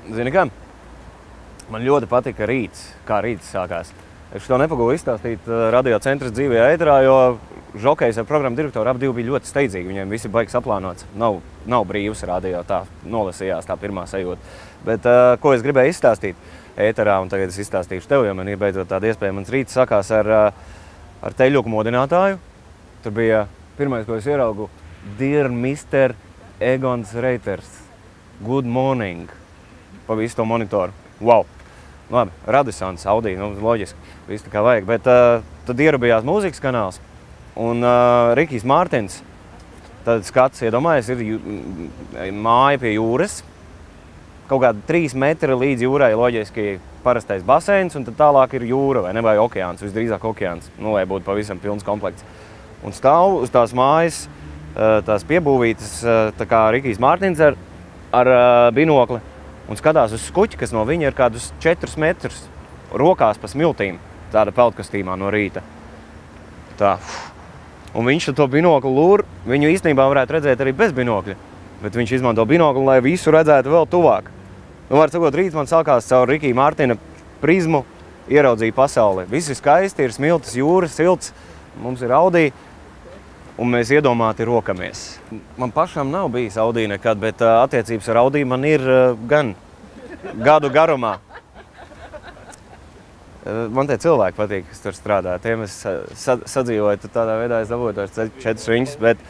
Zini kā? Man ļoti patika rīts, kā rīts sākās. Es to nepagūlu izstāstīt radio centras dzīvajā ēterā, jo žokejs ar programmu direktoru abi bija ļoti steidzīgi. Viņiem visi baigs aplānots. Nav brīvs radio, tā nolasījās tā pirmā sajūta. Bet ko es gribēju izstāstīt ēterā, un tagad es izstāstīšu tev, jo man ir beidzot tāda iespēja. Mans rīts sākās ar teļuku modinātāju. Tur bija pirmais, ko es ieraugu, Dear Mr. Egons Reiters, good morning, pa visu to monitoru. Wow! Labi, Radisons, Audi, loģiski, viss tā kā vajag. Bet tad ierabījās mūzikas kanāls un Rikijs Mārtins, tad skats, iedomājies, ir māja pie jūras, kaut kādi 3 metri līdz jūrai loģiski parastais baseins, un tad tālāk ir jūra, vai ne, vai okeāns, visdrīzāk okeāns, lai būtu pavisam pilns komplekts. Un stāv uz tās mājas, tās piebūvītas, tā kā Rikijs Mārtins ar binokli, un skatās uz skuķi, kas no viņa ir kādus 4 metrus rokās pa smiltīm, tāda peldkastīmā no rīta. Tā. Un viņš to binokli lūr, viņu īstenībā varētu redzēt arī bez binokļa, bet viņš izmanto binokli, lai visu redzētu vēl tuvāk. Var sakot, rīts man sākās caur Rikija Mārtina prizmu, ieraudzīja pasauli. Viss ir skaisti, ir smiltas, jūras, silts, mums ir Audi, un mēs iedomāti rokamies. Man pašam nav bijis Audi nekad, bet attiecības ar Audi man ir gan gadu garumā. Man tie cilvēki patīk, kas tur strādā. Tiem es sadzīvoju, tad tādā veidā es dabūju tos 4 riņķus, bet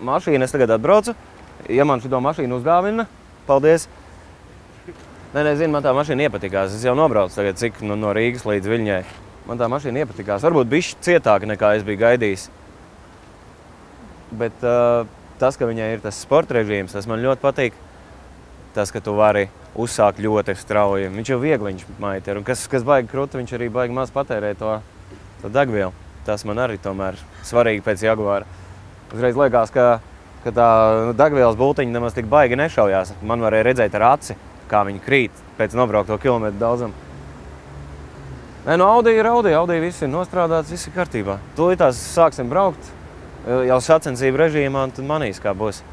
mašīnu es tagad atbraucu. Ja man šito mašīnu uzdāvina, paldies. Zinu, man tā mašīna iepatikās. Es jau nobraucu tagad, cik no Rīgas līdz Viļņai. Man tā mašīna iepatikās. Varbūt bišķi cietāka nekā es biju gaidījis. Bet tas, ka viņai ir tas sporta režīms, tas man ļoti patīk. Tas, ka tu vari uzsākt ļoti strauji. Viņš jau viegliņš maita ir. Un kas baigi kruta, viņš arī baigi maz patērē to degvielu. Tas man arī tomēr svarīgi pēc Jaguara. Uzreiz liekas, ka tā degvielas bultiņa nemaz tik baigi nešaujās. Man varēja redzēt ar aci, kā viņi krīt pēc nobraukto kilometru daudzam. Audi ir Audi. Audi viss ir nostrādāts, viss ir kārtībā. Tūlītās sāksim braukt jau sacensību režīmā, un tad manīs, kā būs.